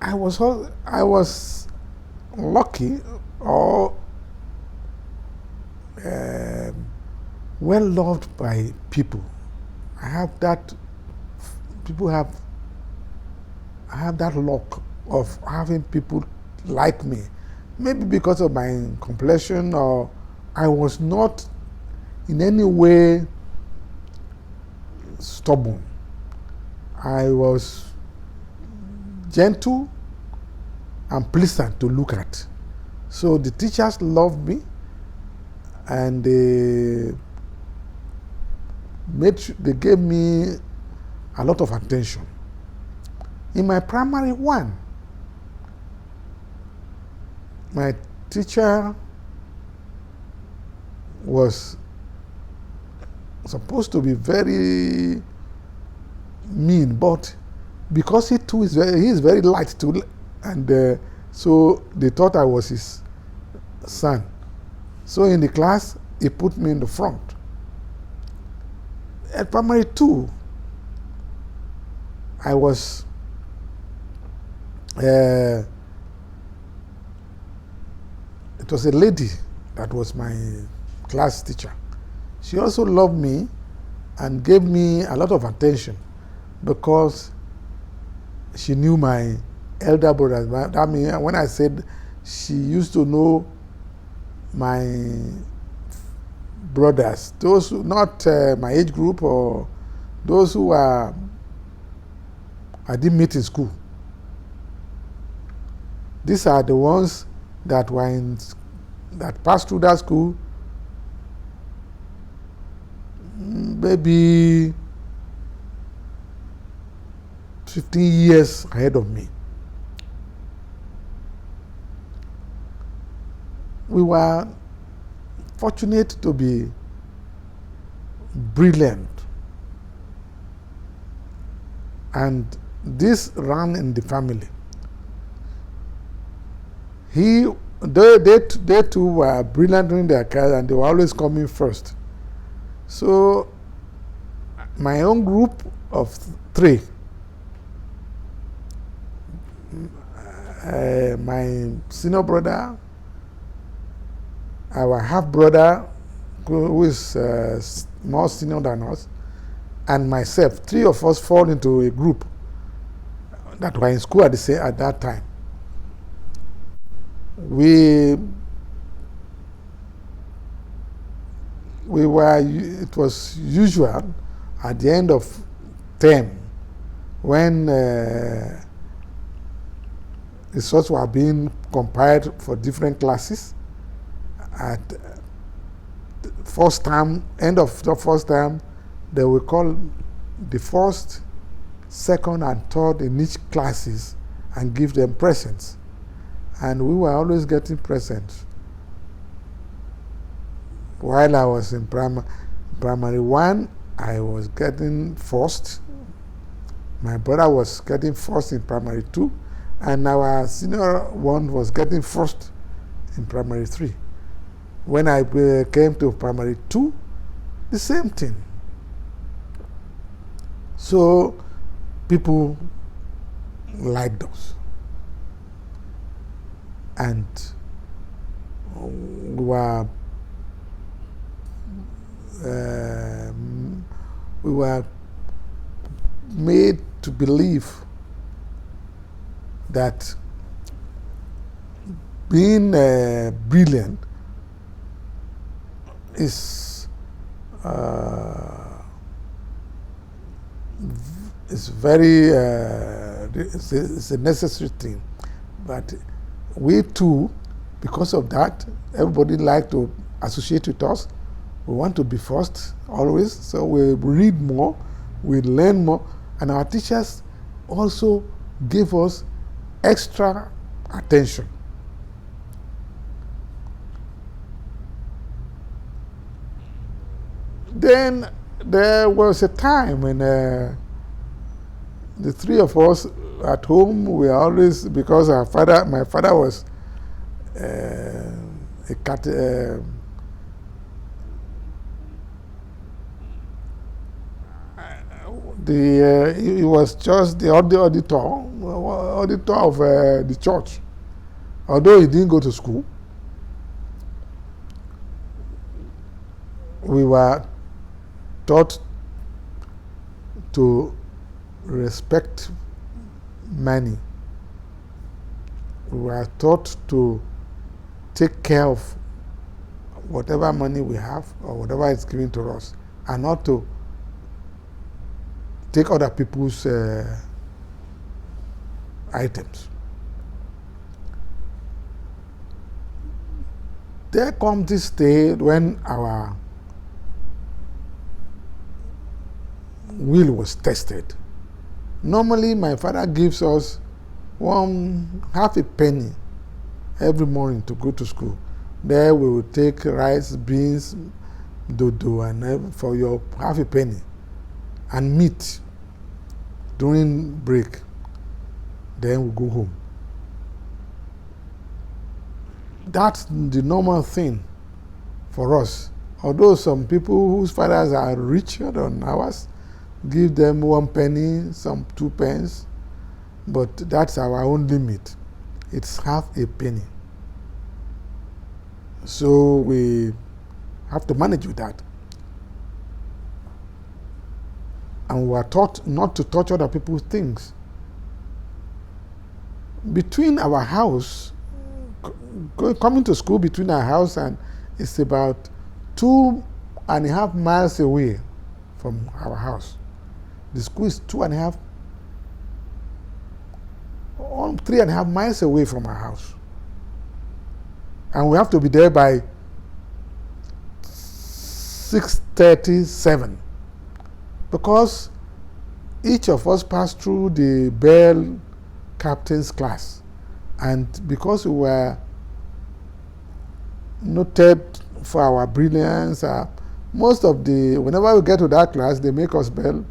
I was lucky or well loved by people. I have that. People have. I have that luck of having people like me. Maybe because of my complexion, or I was not in any way stubborn. I was gentle and pleasant to look at. So the teachers loved me, and they gave me a lot of attention. In my primary one, my teacher was supposed to be very mean, but because he too is very light too, and so they thought I was his son. So in the class, he put me in the front. At primary 2, I was it was a lady that was my class teacher. She also loved me and gave me a lot of attention because she knew my elder brothers. I mean, when I said she used to know my brothers, those who, not my age group or those who I didn't meet in school. These are the ones that that passed through that school maybe 15 years ahead of me. We were fortunate to be brilliant, and this ran in the family. They too were brilliant in their class, and they were always coming first. So my own group of 3, my senior brother, our half brother, who is more senior than us, and myself, 3 of us fall into a group that were in school at that time. It was usual at the end of term when results were being compiled for different classes. At first term, end of the first term, they will call the first, second, and third in each classes and give them presents. And we were always getting presents. While I was in primary 1, I was getting first. My brother was getting first in primary 2, and our senior one was getting first in primary 3. When I came to primary 2, the same thing. So people liked us. And we were made to believe that being brilliant is very it's a necessary thing, but we too, because of that, everybody like to associate with us. We want to be first always, so we read more, we learn more, and our teachers also give us extra attention. Then there was a time when the 3 of us at home, we always, because my father was He was just the auditor of the church. Although he didn't go to school, we were taught to respect money. We were taught to take care of whatever money we have or whatever is given to us, and not to take other people's items. There comes this day when our will was tested. Normally, my father gives us half a penny every morning to go to school. There we will take rice, beans, dodo, and for your half a penny, and meat during break. Then we go home. That's the normal thing for us. Although some people whose fathers are richer than ours give them 1 penny, some 2 pence, but that's our own limit. It's half a penny. So we have to manage with that. And we are taught not to touch other people's things. Between our house, coming to school between our house and it's about 2.5 miles away from our house. The school is 3.5 miles away from our house. And we have to be there by 6:37 because each of us passed through the Bell captain's class. And because we were noted for our brilliance, whenever we get to that class, they make us Bell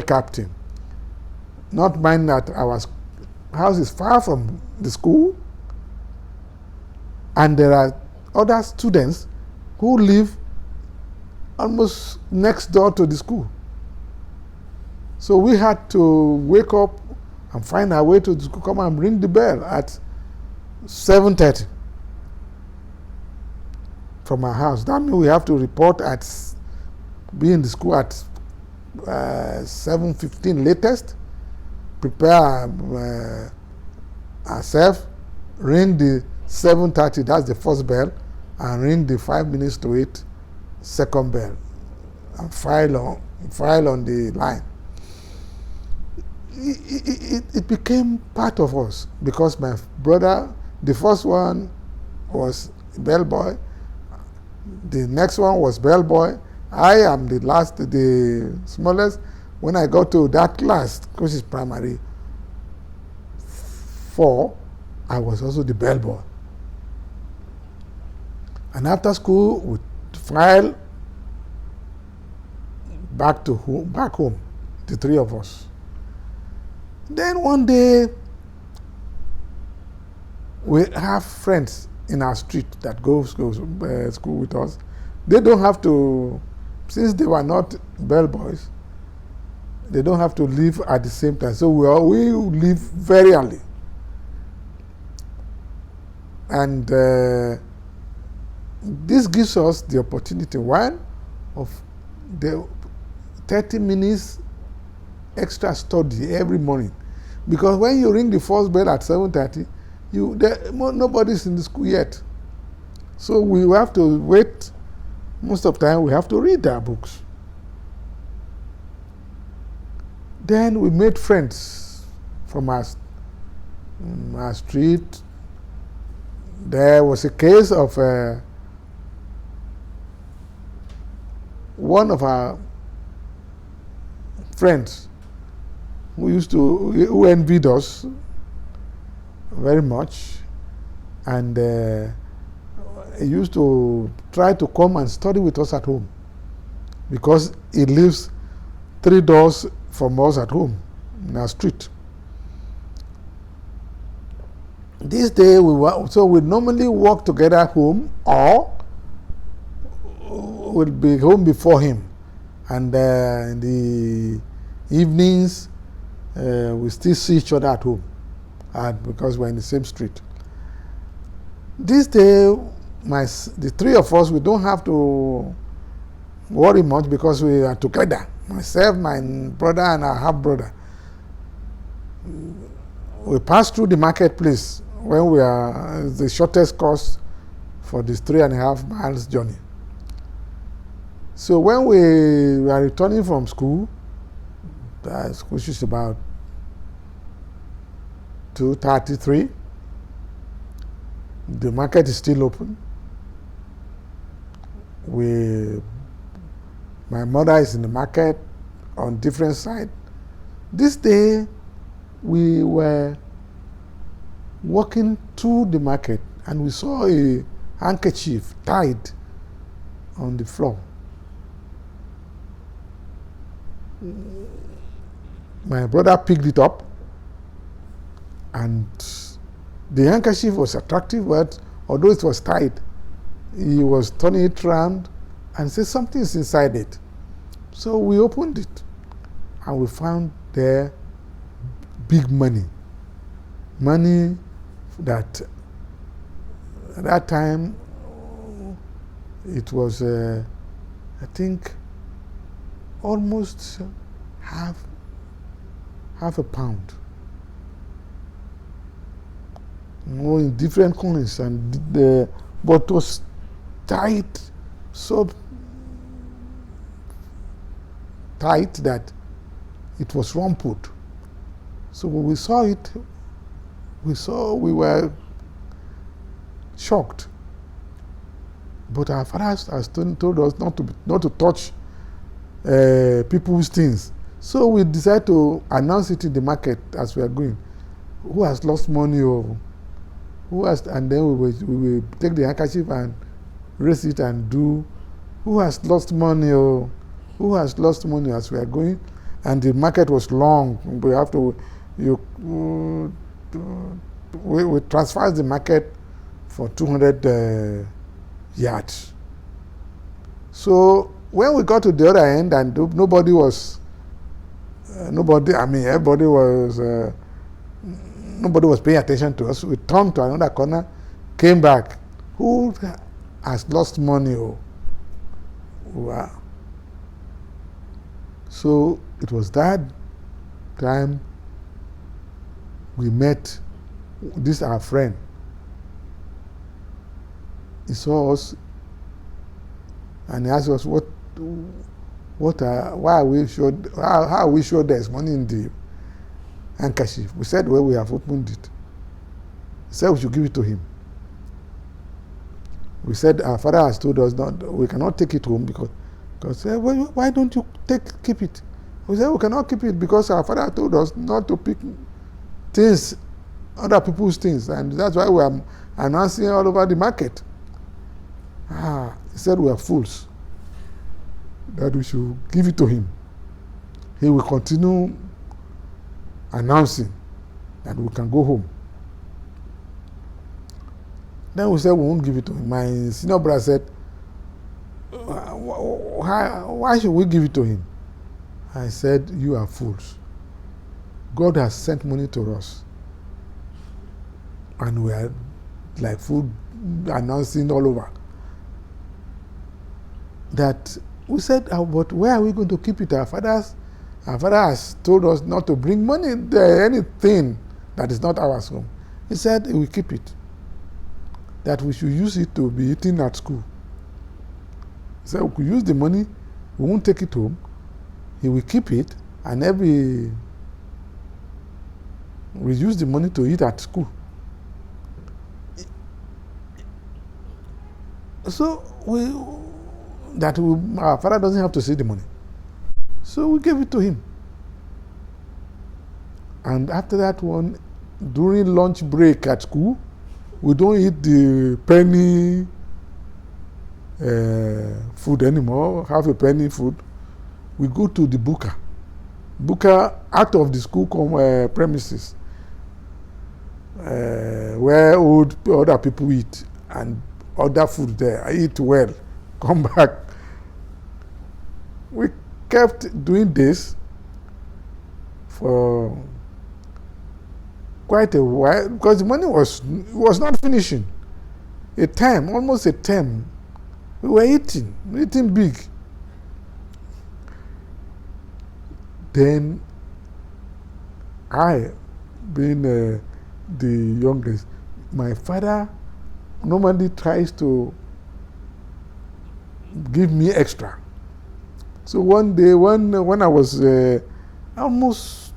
captain. Not mind that our house is far from the school, and there are other students who live almost next door to the school. So we had to wake up and find our way to the school, come and ring the bell at 7:30 from our house. That means we have to report be in the school at 7:15 latest, prepare ourselves, ring the 7:30, that's the first bell, and ring the 5 minutes to 8 second bell, and file on the line. It became part of us because my brother, the first one was bellboy, the next one was bellboy. I am the smallest. When I got to that class, which is primary 4, I was also the bellboy. And after school, we file back home, the 3 of us. Then one day, we have friends in our street that go to school with us. They don't have to, since they were not bellboys, they don't have to leave at the same time. So we leave very early. And this gives us the opportunity, one, of the 30 minutes extra study every morning. Because when you ring the first bell at 7:30, nobody's in the school yet. So we have to wait. Most of the time, we have to read our books. Then we made friends from our street. There was a case of one of our friends who envied us very much, and he used to try to come and study with us at home because he lives 3 doors from us at home in our street. This day we normally walk together home, or we'll be home before him, and in Evenings, we still see each other at home, and because we're in the same street. This day, the three of us, we don't have to worry much because we are together. Myself, my brother, and our half brother. We pass through the marketplace when we are the shortest course for this 3.5 miles journey. So when we are returning from school, which is about 2:33, the market is still open. My mother is in the market on different side. This day, we were walking through the market and we saw a handkerchief tied on the floor. My brother picked it up, and the handkerchief was attractive, but although it was tied, he was turning it around and said something is inside it. So we opened it and we found there big money. Money that at that time it was, I think, almost half a pound. In different coins, and but it was tight, so tight that it was rumpled. So when we saw it, we were shocked. But our father has told us not to touch people's things. So we decided to announce it in the market as we are going. Who has lost money, or who has? And then we will take the handkerchief and raise it and do. Who has lost money, or who has lost money as we are going? And the market was long. We have to we transferred the market for 200 yards. So when we got to the other end and everybody was, nobody was paying attention to us, we turned to another corner, came back. Who has lost money? Wow. So it was that time we met our friend. He saw us and he asked us why are we sure, how are we sure there's money in the handkerchief? We said, well, we have opened it. He said we should give it to him. We said our father has told us we cannot take it home because well, why don't you keep it? We said we cannot keep it because our father told us not to pick things, other people's things, and that's why we are announcing all over the market. He said we are fools, that we should give it to him. He will continue announcing that we can go home. Then we said we won't give it to him. My senior brother said, why should we give it to him? I said, you are fools. God has sent money to us. And we are like food announcing all over. That we said, but where are we going to keep it? Our father has told us not to bring money there, anything that is not ours home. He said he will keep it. That we should use it to be eating at school. He said we could use the money, we won't take it home. He will keep it, and we use the money to eat at school. So our father doesn't have to see the money. So we gave it to him. And after that one, during lunch break at school, we don't eat the penny food anymore, half a penny food. We go to the Buka out of the school premises, where other people eat and other food there. I eat well, come back. We kept doing this for quite a while because the money was not finishing. A term, almost a term. We were eating big. Then I, being the youngest, my father normally tries to give me extra. So one day, when I was almost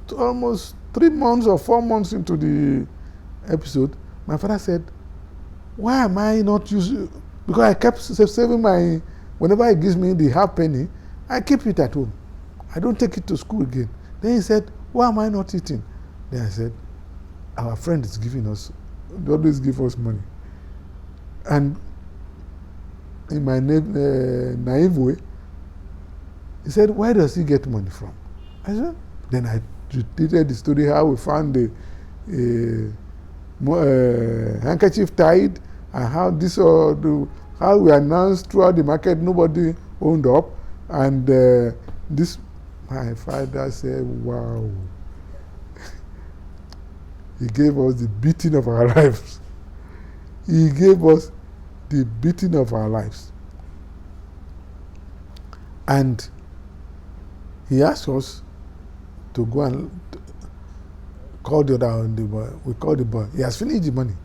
3 months or 4 months into the episode, my father said, "Why am I not using?" Because I kept saving my. Whenever he gives me the half penny, I keep it at home. I don't take it to school again. Then he said, "Why am I not eating?" Then I said, "Our friend is giving us. They always give us money." And in my naive way, he said, "Where does he get money from?" I said, then I detailed the story how we found the handkerchief tied and how how we announced throughout the market nobody owned up, and this. My father said, "Wow." He gave us the beating of our lives. He gave us the beating of our lives. And he asked us to go and call the boy. We called the boy. He has finished the money.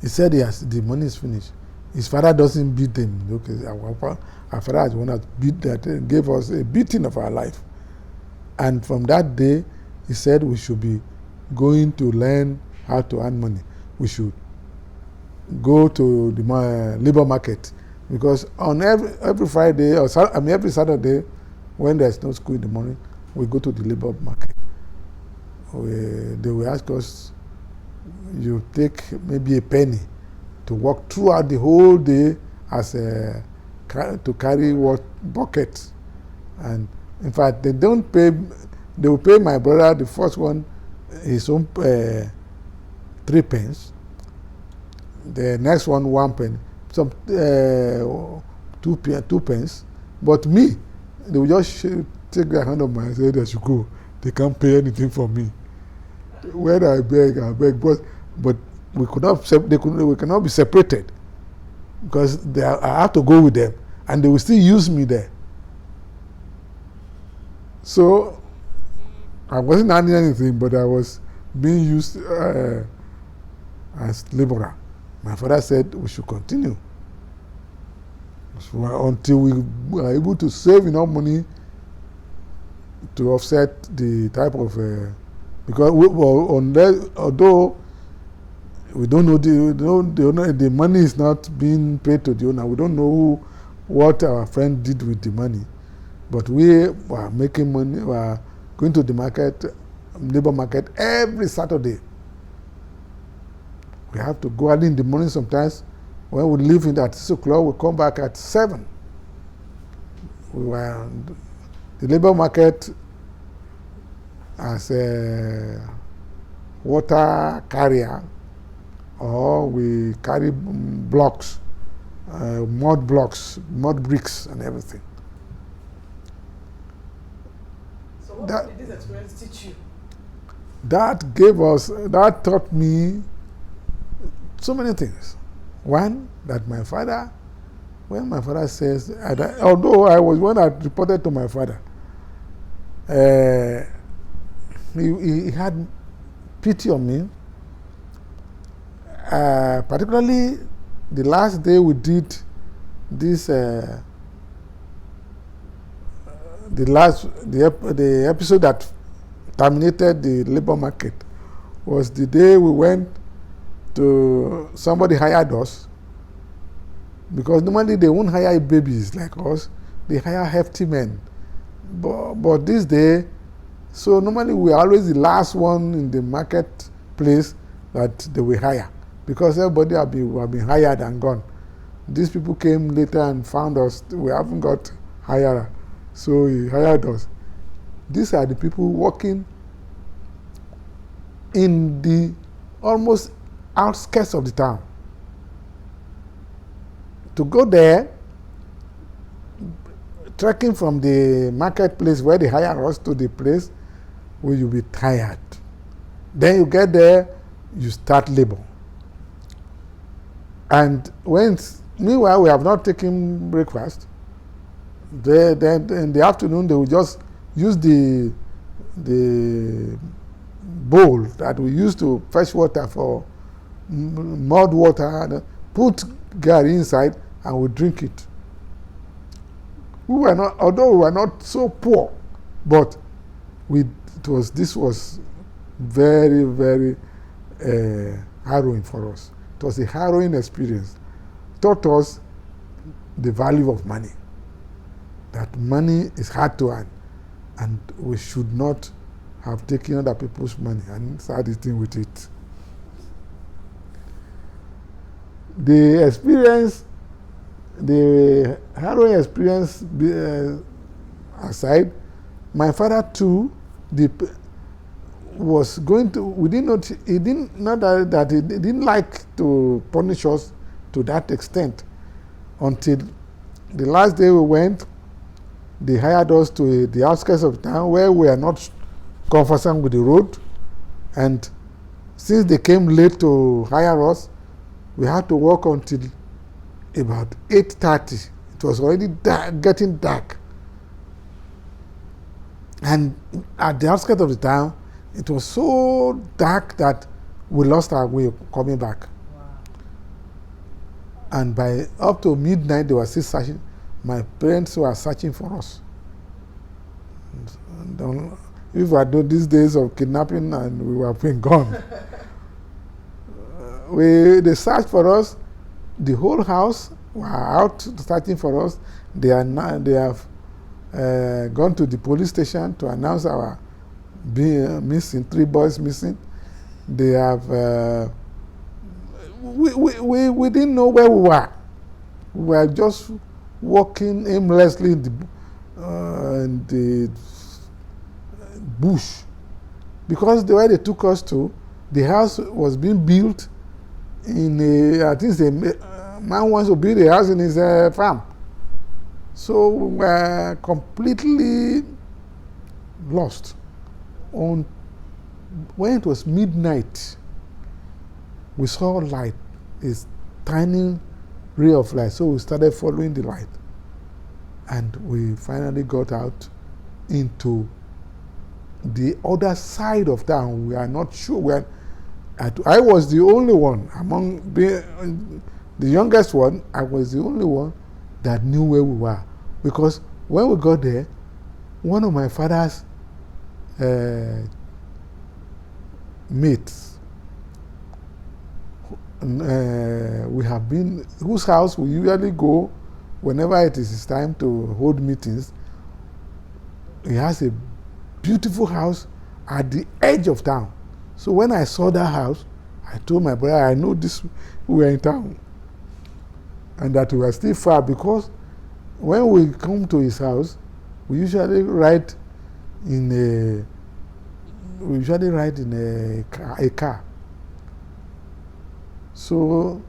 He said the money is finished. His father doesn't beat them. Okay, our father is the one that gave us a beating of our life. And from that day, he said we should be going to learn how to earn money. We should go to the labor market, because on every Friday or every Saturday, when there's no school in the morning, we go to the labor market. They will ask us, you take maybe a penny to walk throughout the whole day to carry buckets. And in fact, they don't pay. They will pay my brother, the first one, his own 3 pence. The next one 1 penny. Some 2 pence. But me, they will just take their hand on my head and say they should go. They can't pay anything for me. When I beg, but we could not. We cannot be separated, because I have to go with them, and they will still use me there. So I wasn't earning anything, but I was being used as laborer. My father said we should continue until we are able to save enough money to offset the type of because although we don't know the money is not being paid to the owner. We don't know what our friend did with the money, but we were making money. We were going to the labor market every Saturday. We have to go early in the morning sometimes. When we leave at 6 o'clock, we come back at 7. We were the labor market as a water carrier, or we carry blocks, mud bricks, and everything. So what did this experience teach you? That taught me so many things. One, that when my father says, although I was one that reported to my father, he had pity on me, particularly the last day we did this, the episode that terminated the labor market was the day we went to, somebody hired us, because normally they won't hire babies like us, they hire hefty men. But this day, so normally we are always the last one in the marketplace that they will hire, because everybody have been hired and gone. These people came later and found us, we haven't got hired, so he hired us. These are the people working in the almost outskirts of the town. To go there, trekking from the marketplace where they hire us to the place where you'll be tired. Then you get there, you start labor. And meanwhile, we have not taken breakfast. Then in the afternoon, they will just use the bowl that we use to fetch water for mud water, and put gari inside, and we drink it. Although we were not so poor, but this was very, very harrowing for us. It was a harrowing experience. Taught us the value of money. That money is hard to earn, and we should not have taken other people's money and start eating with it. The harrowing experience aside, my father too, was going to. We did not. He didn't not that he didn't like to punish us to that extent. Until the last day we went, they hired us to the outskirts of town where we are not conversant with the road, and since they came late to hire us, we had to walk until about 8:30. It was already getting dark, and at the outskirts of the town, it was so dark that we lost our way coming back. Wow. And by up to midnight, they were still searching. My parents were searching for us. And if I do these days of kidnapping, and we were being gone. They searched for us. The whole house were out searching for us. They have gone to the police station to announce our being missing, 3 boys missing. They have. We didn't know where we were. We were just walking aimlessly in the bush, because the way they took us to, the house was being built in I think the man wants to build a house in his farm. So we were completely lost. When it was midnight, we saw light, a tiny ray of light. So we started following the light, and we finally got out into the other side of town. We are not sure. I was the only one among the youngest one. I was the only one that knew where we were, because when we got there, one of my father's mates, whose house we usually go whenever it is time to hold meetings. He has a beautiful house at the edge of town. So when I saw that house, I told my brother, I know we were in town, and that we were still far, because when we come to his house, we usually ride in a car. So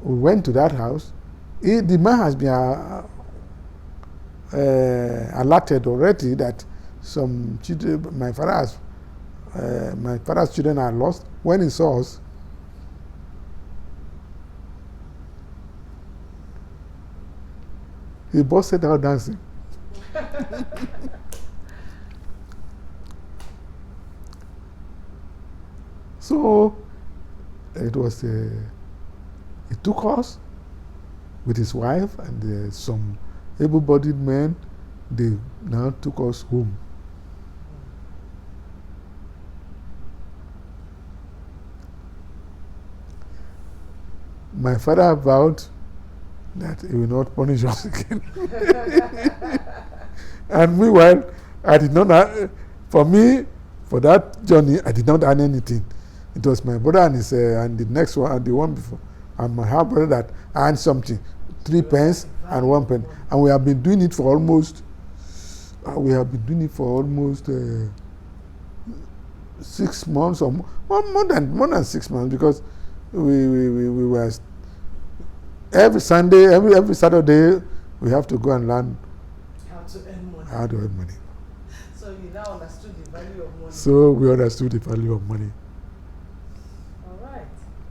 we went to that house. The man has been alerted already that some children, my father's children are lost. When he saw us, he busted out dancing. So it was he took us with his wife and some able-bodied men. They now took us home. My father vowed that he will not punish us again. And meanwhile, I did not, for that journey, I did not earn anything. It was my brother and the next one, and the one before, and my half brother that earned something, 3 pence and 1 penny. And we have been doing it for almost 6 months, or more than 6 months, because we were every Sunday, every Saturday, we have to go and learn to earn money. how to earn money. So you now understood the value of money. So we understood the value of money.